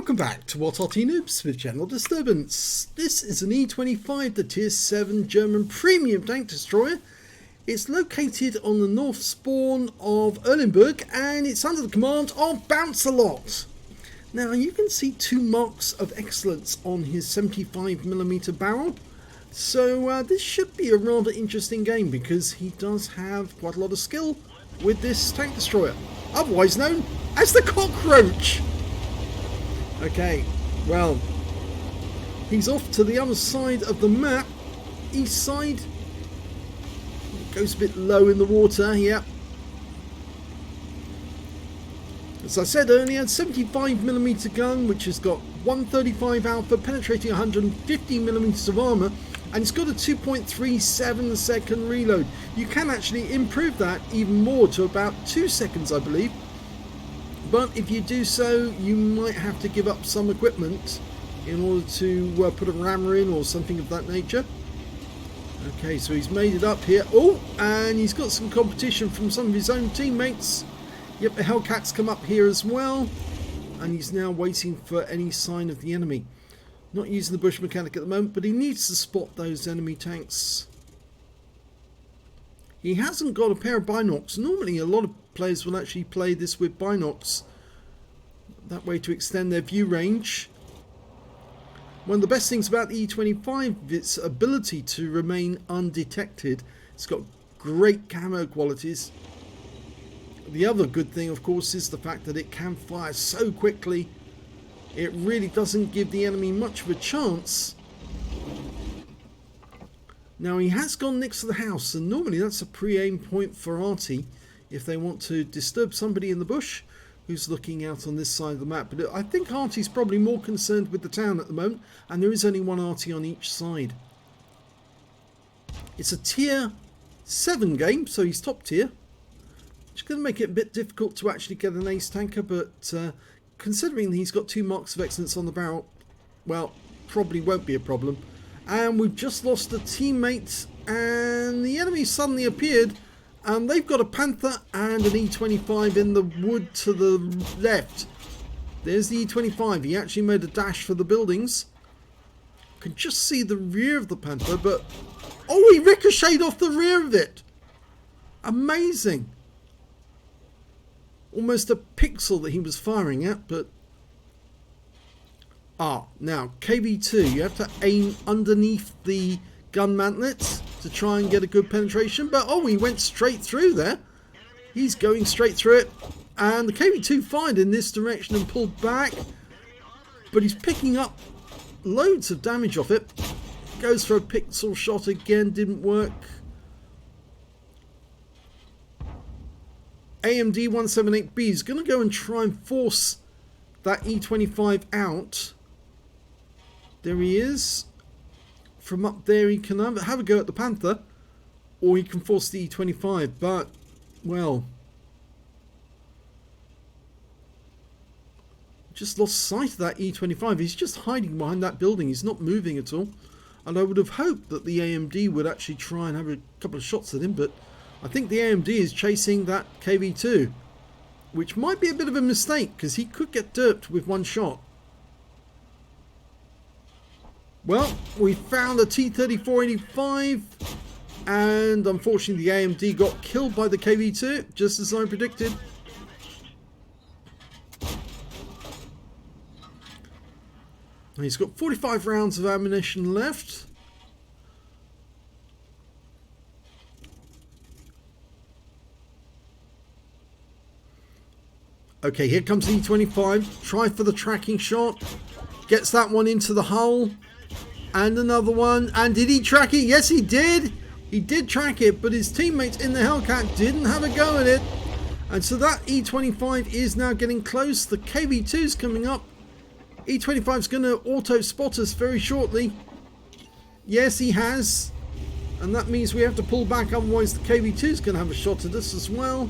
Welcome back to what Arty Noobs with General Disturbance. This is an E25, the Tier 7 German premium tank destroyer. It's located on the north spawn of Erlenberg and it's under the command of Bounce-A-Lot. Now you can see 2 marks of excellence on his 75mm barrel. So this should be a rather interesting game because he does have quite a lot of skill with this tank destroyer, otherwise known as the Cockroach. Okay, well, he's off to the other side of the map, east side. It goes a bit low in the water, yeah. As I said earlier, 75mm gun, which has got 135 alpha, penetrating 150mm of armour, and it's got a 2.37 second reload. You can actually improve that even more to about 2 seconds, I believe. But if you do so, you might have to give up some equipment in order to put a rammer in or something of that nature. Okay, so he's made it up here. Oh, and he's got some competition from some of his own teammates. Yep, the Hellcat's come up here as well. And he's now waiting for any sign of the enemy. Not using the bush mechanic at the moment, but he needs to spot those enemy tanks. He hasn't got a pair of binocs. Normally a lot of players will actually play this with binocs, that way to extend their view range. One of the best things about the E25 is its ability to remain undetected. It's got great camo qualities. The other good thing, of course, is the fact that it can fire so quickly. It really doesn't give the enemy much of a chance. Now he has gone next to the house, and normally that's a pre-aim point for Arty if they want to disturb somebody in the bush who's looking out on this side of the map. But I think Arty's probably more concerned with the town at the moment, and there is only one Arty on each side. It's a tier 7 game, so he's top tier, which is going to make it a bit difficult to actually get an ace tanker, but considering he's got 2 marks of excellence on the barrel, well, probably won't be a problem. And we've just lost a teammate, and the enemy suddenly appeared, and they've got a Panther and an E25 in the wood to the left. There's the E25. He actually made a dash for the buildings. You can just see the rear of the Panther, but oh, he ricocheted off the rear of it. Amazing. Almost a pixel that he was firing at, but now KV2, you have to aim underneath the gun mantlets to try and get a good penetration, but oh, he went straight through there. He's going straight through it, and the KV2 fired in this direction and pulled back, but he's picking up loads of damage off it. Goes for a pixel shot again, didn't work. AMD 178B is going to go and try and force that E25 out. There he is. From up there he can have a go at the Panther, or he can force the E25, but, well, just lost sight of that E25. He's just hiding behind that building. He's not moving at all. And I would have hoped that the AMD would actually try and have a couple of shots at him, but I think the AMD is chasing that KV2, which might be a bit of a mistake because he could get derped with 1 shot. Well, we found a T-3485, and unfortunately the AMD got killed by the KV2, just as I predicted. He's got 45 rounds of ammunition left. Okay, here comes the E25. Try for the tracking shot. Gets that one into the hull. And another one. And did he track it? Yes, he did. He did track it, but his teammates in the Hellcat didn't have a go at it. And so that E25 is now getting close. The KV2's coming up. E25's going to auto spot us very shortly. Yes, he has. And that means we have to pull back, otherwise the KV2's going to have a shot at us as well.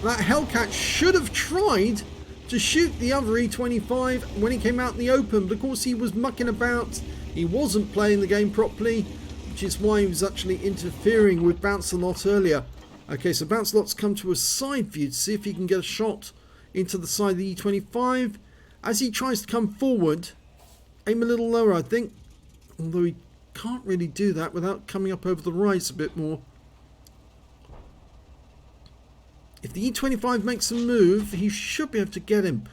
That Hellcat should have tried to shoot the other E25 when he came out in the open, but of course he was mucking about. He wasn't playing the game properly, which is why he was actually interfering with Bounce-A-Lot earlier. Okay, so Bounce-A-Lot's come to a side view to see if he can get a shot into the side of the E25. As he tries to come forward, aim a little lower, I think. Although he can't really do that without coming up over the rise a bit more. If the E25 makes a move, he should be able to get him.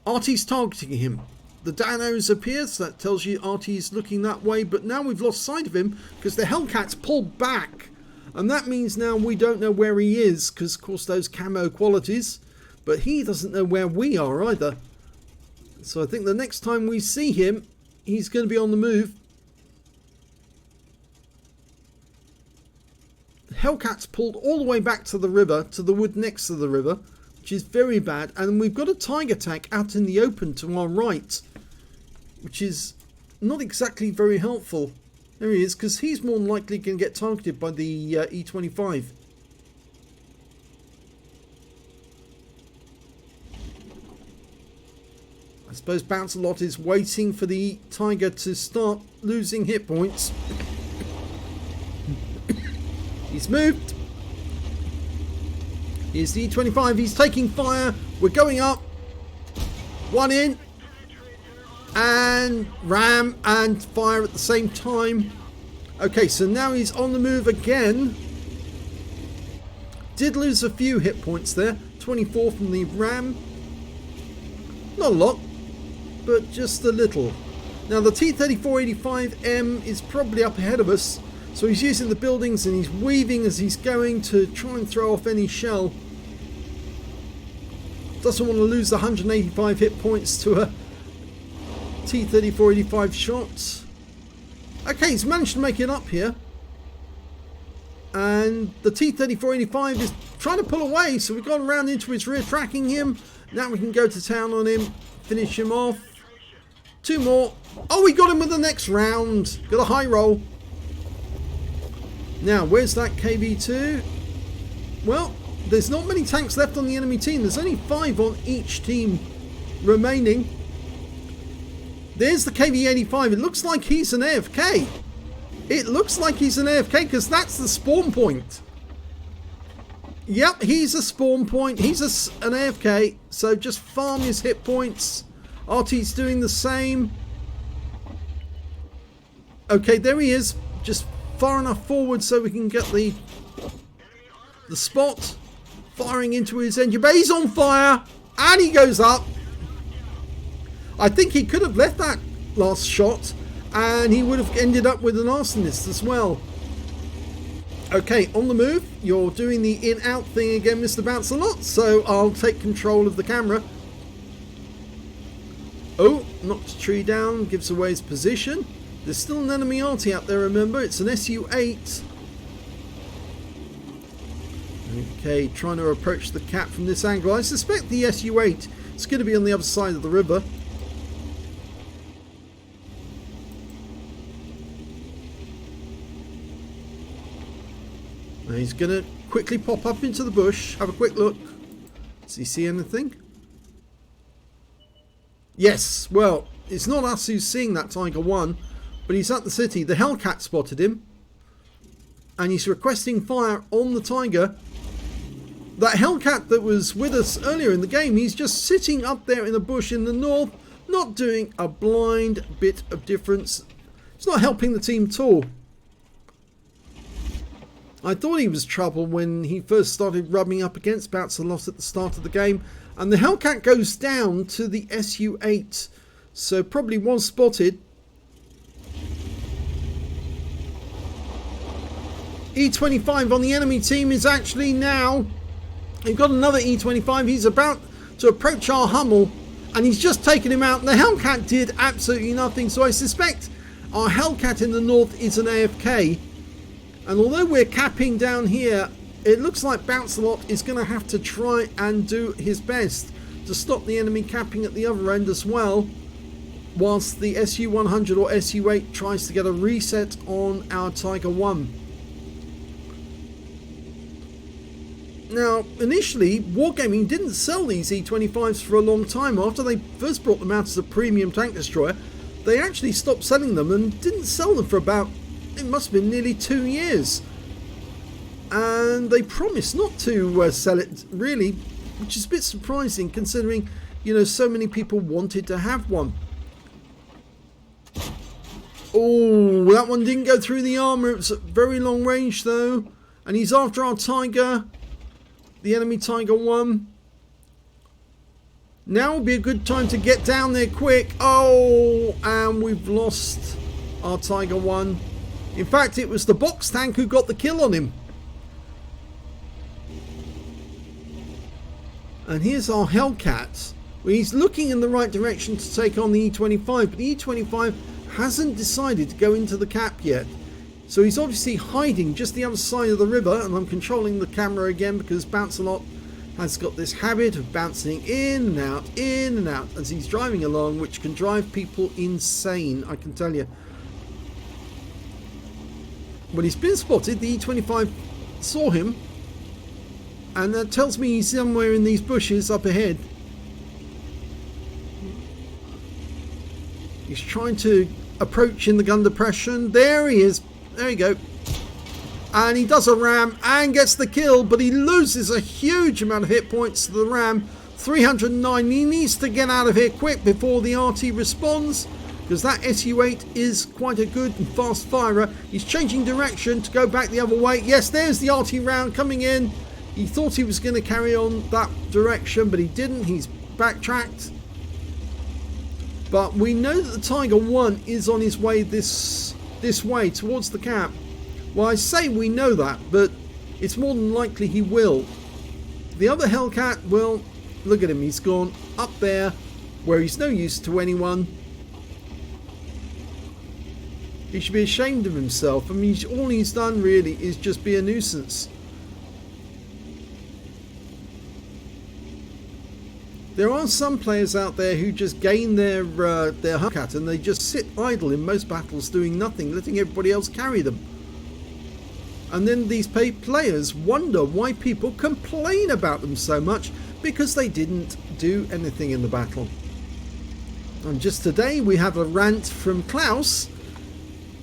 Arty's targeting him. The down arrows appear, so that tells you Arty's looking that way. But now we've lost sight of him because the Hellcat's pulled back. And that means now we don't know where he is because, of course, those camo qualities. But he doesn't know where we are either. So I think the next time we see him, he's going to be on the move. Hellcat's pulled all the way back to the river, to the wood next to the river, which is very bad. And we've got a tiger tank out in the open to our right, which is not exactly very helpful. There he is, because he's more than likely going to get targeted by the E25. I suppose Bounce-A-Lot is waiting for the tiger to start losing hit points. He's moved. Here's the E25. He's taking fire. We're going up. One in. And ram and fire at the same time. Okay, so now he's on the move again. Did lose a few hit points there. 24 from the ram. Not a lot, but just a little. Now the T-3485M is probably up ahead of us. So he's using the buildings and he's weaving as he's going to try and throw off any shell. Doesn't want to lose the 185 hit points to a T-3485 shot. Okay, he's managed to make it up here. And the T-3485 is trying to pull away, so we've gone around into his rear, tracking him. Now we can go to town on him, finish him off. Two more. Oh, we got him with the next round. Got a high roll. Now, where's that KV2? Well, there's not many tanks left on the enemy team. There's only 5 on each team remaining. There's the KV-85. It looks like he's an AFK. It looks like he's an AFK because that's the spawn point. Yep, he's a spawn point. He's an AFK. So just farm his hit points. Arty's doing the same. Okay, there he is. Just far enough forward so we can get the spot. Firing into his engine bay. He's on fire and he goes up. I think he could have left that last shot and he would have ended up with an arsonist as well. Okay, on the move. You're doing the in-out thing again, Mr. Bounce-A-Lot, so I'll take control of the camera. Oh, knocked a tree down, gives away his position. There's still an enemy Arty out there, remember. It's an SU-8. Okay, trying to approach the cat from this angle. I suspect the SU-8 is going to be on the other side of the river. Now he's going to quickly pop up into the bush. Have a quick look. Does he see anything? Yes, well, it's not us who's seeing that Tiger 1. But he's at the city. The Hellcat spotted him. And he's requesting fire on the Tiger. That Hellcat that was with us earlier in the game, he's just sitting up there in the bush in the north, not doing a blind bit of difference. It's not helping the team at all. I thought he was trouble when he first started rubbing up against Bounce-A-Lot at the start of the game. And the Hellcat goes down to the SU-8. So probably was spotted. E25 on the enemy team is actually now... We've got another E25. He's about to approach our Hummel. And he's just taken him out. And the Hellcat did absolutely nothing. So I suspect our Hellcat in the north is an AFK. And although we're capping down here, it looks like Bounce-A-Lot is going to have to try and do his best to stop the enemy capping at the other end as well. Whilst the SU-100 or SU-8 tries to get a reset on our Tiger 1. Now, initially, Wargaming didn't sell these E25s for a long time. After they first brought them out as a premium tank destroyer, they actually stopped selling them and didn't sell them for about, it must have been nearly 2 years. And they promised not to sell it, really, which is a bit surprising considering, you know, so many people wanted to have one. Oh, that one didn't go through the armor. It was at very long range though. And he's after our Tiger. The enemy Tiger 1. Now would be a good time to get down there quick. Oh, and we've lost our Tiger 1. In fact, it was the box tank who got the kill on him. And here's our Hellcat. Well, he's looking in the right direction to take on the E25, but the E25 hasn't decided to go into the cap yet. So he's obviously hiding just the other side of the river, and I'm controlling the camera again because Bounce-A-Lot has got this habit of bouncing in and out as he's driving along, which can drive people insane, I can tell you. When he's been spotted, the E25 saw him, and that tells me he's somewhere in these bushes up ahead. He's trying to approach in the gun depression. There he is. There you go. And he does a ram and gets the kill, but he loses a huge amount of hit points to the ram. 309. He needs to get out of here quick before the Arty responds, because that SU-8 is quite a good and fast firer. He's changing direction to go back the other way. Yes, there's the Arty round coming in. He thought he was going to carry on that direction, but he didn't. He's backtracked. But we know that the Tiger 1 is on his way this way towards the cap. Well, I say we know that, but it's more than likely he will. The other Hellcat, well, look at him. He's gone up there where he's no use to anyone. He should be ashamed of himself. I mean, all he's done really is just be a nuisance. There are some players out there who just gain their Hellcat and they just sit idle in most battles doing nothing, letting everybody else carry them. And then these players wonder why people complain about them so much, because they didn't do anything in the battle. And just today we have a rant from Klaus,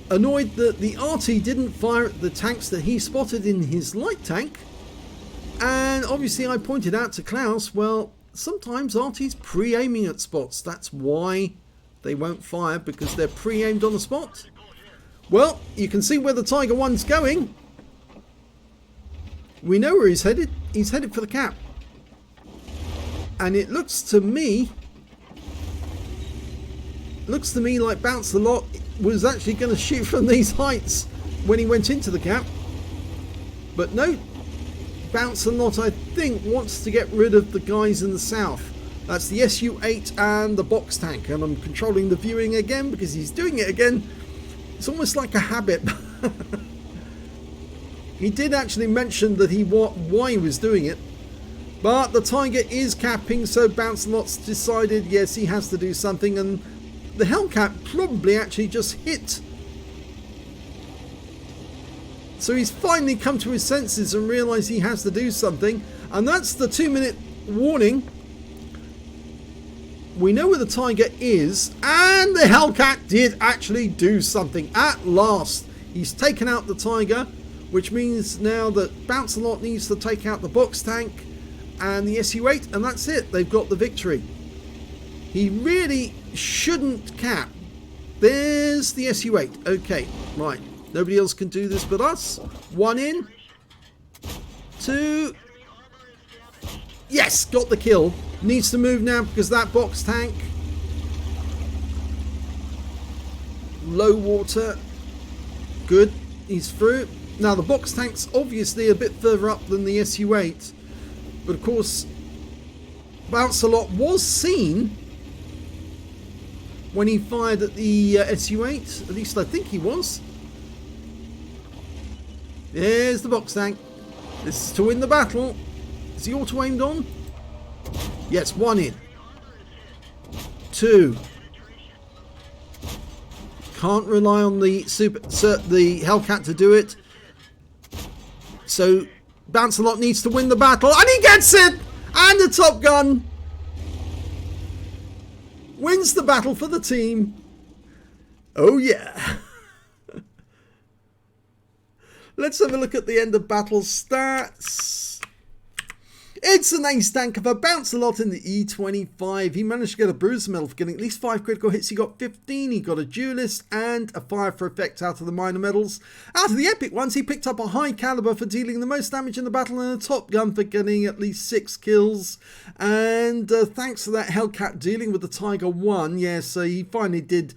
annoyed that the Arty didn't fire at the tanks that he spotted in his light tank. And obviously I pointed out to Klaus, well, sometimes Arty's pre-aiming at spots. That's why they won't fire, because they're pre-aimed on the spot. Well, you can see where the Tiger 1's going. We know where he's headed. He's headed for the cap. And it looks to me like Bounce-A-Lot was actually going to shoot from these heights when he went into the cap. But no, Bounce-A-Lot, I think, wants to get rid of the guys in the south. That's the SU-8 and the box tank. And I'm controlling the viewing again because he's doing it again. It's almost like a habit. He did actually mention that why he was doing it. But the Tiger is capping, so Bounce-A-Lot's decided, yes, he has to do something. And the Hellcat probably actually just hit. So he's finally come to his senses and realised he has to do something. And that's the 2-minute warning. We know where the Tiger is. And the Hellcat did actually do something. At last, he's taken out the Tiger, which means now that Bounce-A-Lot needs to take out the box tank and the SU-8, and that's it. They've got the victory. He really shouldn't cap. There's the SU-8. Okay, right. Nobody else can do this but us. 1 in. 2. Yes, got the kill. Needs to move now because that box tank. Low water. Good. He's through. Now the box tank's obviously a bit further up than the SU-8. But of course, Bounce-A-Lot was seen when he fired at the SU-8. At least I think he was. There's the box tank. This is to win the battle. Is he auto-aimed on? Yes, 1 in. 2. Can't rely on the Hellcat to do it. So Bounce-A-Lot needs to win the battle, and he gets it! And the Top Gun wins the battle for the team. Oh yeah. Let's have a look at the end of battle stats. It's an ace tank of a Bounce-A-Lot in the E25. He managed to get a bruiser medal for getting at least 5 critical hits. He got 15. He got a duelist and a fire for effect out of the minor medals. Out of the epic ones, he picked up a high caliber for dealing the most damage in the battle and a top gun for getting at least 6 kills. And thanks to that Hellcat dealing with the Tiger 1, yes, he finally did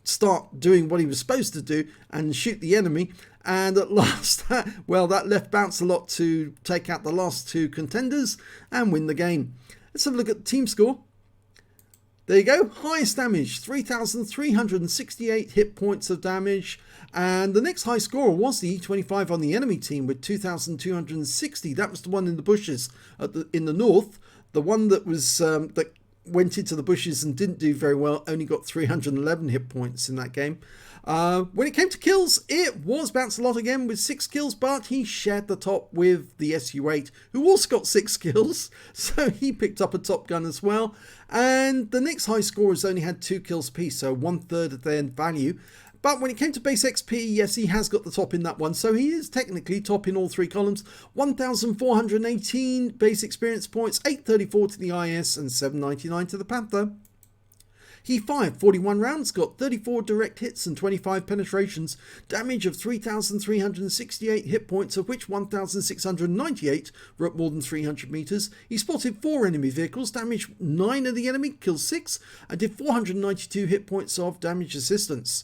start doing what he was supposed to do and shoot the enemy. And at last, well, that left Bounce-A-Lot to take out the last 2 contenders and win the game. Let's have a look at the team score. There you go, highest damage, 3,368 hit points of damage. And the next high scorer was the E25 on the enemy team with 2,260. That was the one in the bushes in the north. The one that was that went into the bushes and didn't do very well, only got 311 hit points in that game. When it came to kills, it was Bounce-A-Lot again with 6 kills, but he shared the top with the SU8, who also got 6 kills, so he picked up a top gun as well. And the next high scorers only had 2 kills apiece, so 1/3 of their value. But when it came to base XP, yes, he has got the top in that one, so he is technically top in all 3 columns. 1,418 base experience points, 834 to the IS, and 799 to the Panther. He fired 41 rounds, got 34 direct hits and 25 penetrations, damage of 3,368 hit points, of which 1,698 were at more than 300 meters. He spotted 4 enemy vehicles, damaged 9 of the enemy, killed 6, and did 492 hit points of damage assistance.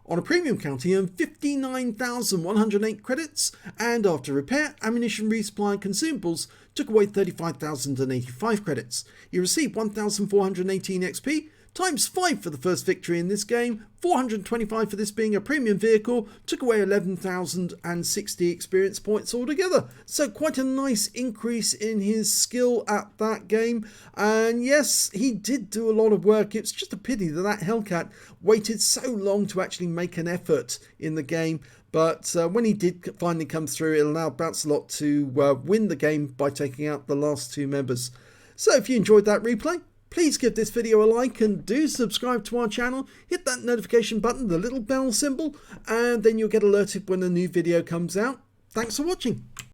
On a premium count, he earned 59,108 credits, and after repair, ammunition, resupply and consumables, took away 35,085 credits. He received 1,418 XP, times 5 for the first victory in this game, 425 for this being a premium vehicle, took away 11,060 experience points altogether. So quite a nice increase in his skill at that game. And yes, he did do a lot of work. It's just a pity that that Hellcat waited so long to actually make an effort in the game. But when he did finally come through, it allowed Bounce-A-Lot to win the game by taking out the last 2 members. So if you enjoyed that replay, please give this video a like and do subscribe to our channel. Hit that notification button, the little bell symbol, and then you'll get alerted when a new video comes out. Thanks for watching.